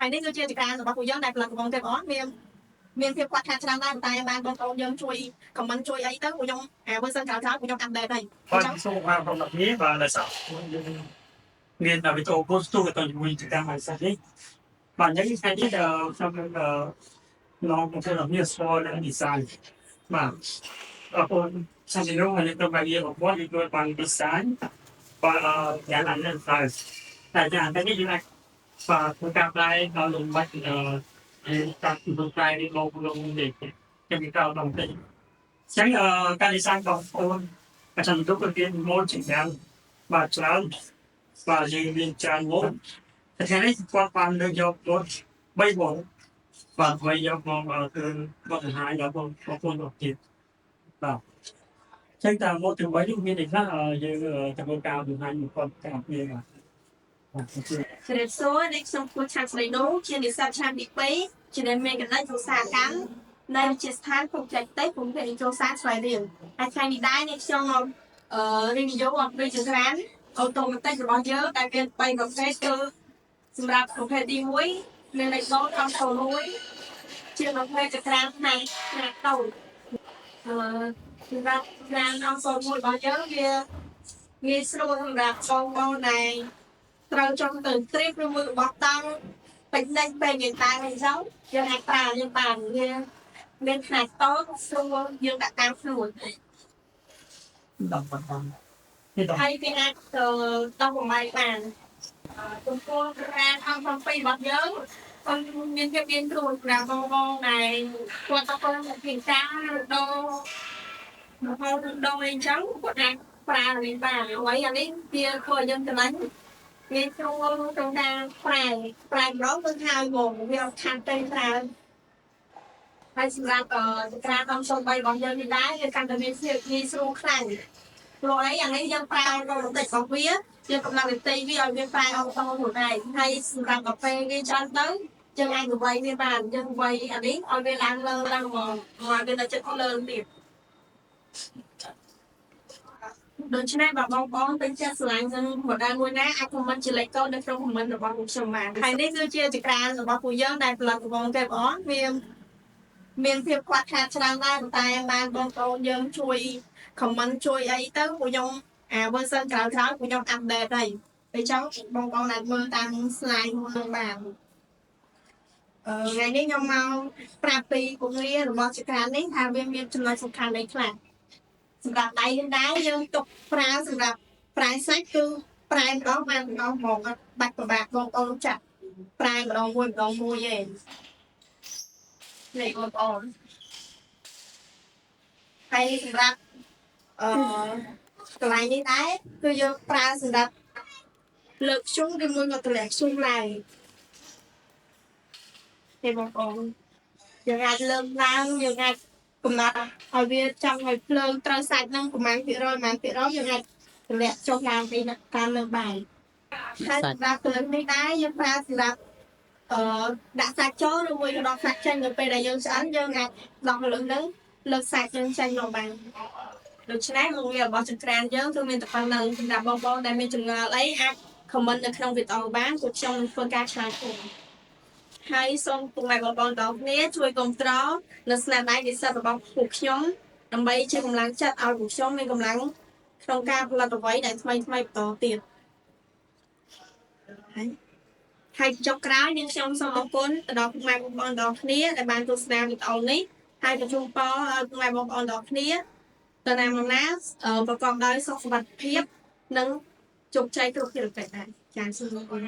ហើយនេះគឺជាកិច្ចការរបស់ពួកយើងដែលផលិតកំប៉ុងទាំងអស់មានភាពខ្វះខាតច្រើនដែរតែបានបងប្អូនយើងជួយខមមិនជួយអីទៅពួកខ្ញុំversion ក្រោយៗពួកខ្ញុំអាប់ដេតហើយអញ្ចឹងសូមអរគុណដល់គ្នាបាទដែលសាប់មានវីដេអូពោស្ទូទៅជាមួយកិច្ចការមួយសិននេះបាទអញ្ចឹងថ្ងៃនេះខ្ញុំនឹងឡងមកធ្វើឲ្យមានស្គាល់និង design បាទអរគុណសាច់រឿងហើយទៅបាយរបស់គាត់គឺបាន design បាទយ៉ាងណាស់ទៅតែយ៉ាងនេះយើងអាចបាទធ្វើការដែរដល់លំបាច់តាក់ពីផ្នែកនេះមកលងនេះគេមានការដល់តិចចឹងការ design របស់បងអាចារ្យទុកគឺមាន mode ជាច្រើនបាទច្រើនបាទយើងមានច្រើន mode តែថ្ងៃនេះគាត់បានលើកយកគាត់3 mode បាទ3យកមកគឺបទបង្ហាញដល់បងប្អូនរបស់ទៀតបាទចឹងតាម mode ទាំង3នេះមានអីខ្លះយើងធ្វើការបង្ហាញមកគាត់ទាំងអស់គ្នាបាទជ្រាបសួរនេះខ្ញុំគួរឆាត់ស្រីនូជានិស្សិតឆ្នាំទី2ជាអ្នកមានគណិតឧស្សាហកម្មនៅវិទ្យាស្ថានភូមិចេតេភូមិភាគចូលសាស្វ័យរៀងហើយថ្ងៃនេះដែរនេះខ្ញុំមកreview អំពីចង្ក្រានអូតូម៉ាទិករបស់យើងដែលមាន3ប្រភេទគឺសម្រាប់ប្រភេទទី1មានលេខកូដ1ជាប្រភេទចង្ក្រានផ្នែកតូចសម្រាប់ចង្ក្រាន1របស់យើងវាងាយស្រួលសម្រាប់បងប្អូនដែលត្រូវចង់ទៅត្រៀបឬមួយរបស់តង់ពេញនេះពេលយើងតាមអីចឹងយើងអាចប្រើយើងបានវាមានផ្នែកតូចស្រួលយើងដាក់តាមខ្លួនដល់បន្តហើយវាអាចទៅបំបីបានចំពោះរានអង្គ7របស់យើងមានភាពមានគ្រូសម្រាប់បងប្អូនដែលគាត់ទៅពីការដូររហូតដល់អីចឹងគាត់អាចប្រើនេះបានហើយអានេះវាធ្វើឲ្យយើងចំណេញមានគ្រូក្នុងការប្រែម្ដងទៅហើយមកវាអត់ខាត់ទេច្រើនហើយសម្រាប់ការអង្គ3របស់យើងនេះដែរវាកាន់តែមានភាពងាយស្រួលខ្លាំងព្រោះអីអានេះយើងប្រើដល់បន្តិចរបស់វាយើងកំណត់នីតិវាឲ្យវាប្រើអង្គខ្លួនឯងហើយសម្រាប់កាហ្វេវាច្រើនទៅយើងអាចទៅវាយវាបានយើងវាយអានេះឲ្យវាឡើងមកឲ្យវានៅចិត្តលើទៀតដូច្នេះបើបងប្អូនពេញចិត្តស្រឡាញ់នឹងmodel មួយណាអាច comment ជាលេខកូដនៅក្នុង comment របស់ពួកខ្ញុំបានហើយនេះគឺជាចក្រានរបស់ពួកយើងដែលផលិតកំប៉ុងទេបងប្អូនវាមានភាពខ្វះខាតច្រើនដែរតែបានបងប្អូនយើងជួយ comment ជួយអីទៅពួកខ្ញុំversion ក្រោយៗពួកខ្ញុំអាប់ដេតហើយអញ្ចឹងបងប្អូនអាចមើលតាម slide មួយបានថ្ងៃនេះខ្ញុំមកប្រាប់ពីគម្រារបស់ចក្រាននេះថាវាមានចំណុចសំខាន់អីខ្លះសម្រាប់ដៃយើងដែរយើងទុកប្រើសម្រាប់ប្រែសាច់គឺប្រែម្ដងបានម្ដងមកអត់បាច់ពិបាកបងប្អូនចាក់ប្រែម្ដងមួយទេនេះបងប្អូនហើយសម្រាប់កន្លែងនេះដែរគឺយើងប្រើសម្រាប់លើកខ្ជុំឬមួយក៏តម្លាក់ខ្ជុំឡើងនេះបងប្អូនយើងអាចលើកឡើងយើងអាចកំណត់ឲ្យវាចង់ឲ្យភ្លើងត្រូវសាច់នឹងប្រហែលភាគរយយើងអាចតម្លាក់ចុះឡើងពីតាមលើបានហើយសម្រាប់ភ្លើងនេះដែរយើងប្រើសម្រាប់ដាក់សាច់ចូលឬមួយក៏ដកសាច់ចេញនៅពេលដែលយើងឆ្អិនយើងអាចដកលើនឹងលើកសាច់យើងចេញមកបានដូច្នេះមុខងាររបស់ចង្ក្រានយើងគឺមានតែប៉ុណ្ណឹងសម្រាប់បងប្អូនដែលមានចម្ងល់អីអាច comment នៅក្នុងវីដេអូបានពួកខ្ញុំនឹងធ្វើការឆ្លើយតបហើយសូមពុកម៉ែបងប្អូនទាំងគ្នាជួយគាំទ្រនៅស្នាដៃនិស្សិតរបស់ពួកខ្ញុំដើម្បីជាកម្លាំងចិត្តឲ្យពួកខ្ញុំមានកម្លាំងក្នុងការផលិតអ្វីដែលថ្មីបន្តទៀតហើយចុងក្រោយនាងខ្ញុំសូមអរគុណទៅដល់ពុកម៉ែបងប្អូនទាំងគ្នាដែលបានទស្សនាវីដេអូនេះហើយបញ្ជូនពរឲ្យពុកម៉ែបងប្អូនទាំងគ្នាទៅណាប្រកបដោយសុខសុវត្ថិភាពនិងជោគជ័យគ្រប់ភារកិច្ចដែរចា៎សូមអរគុណ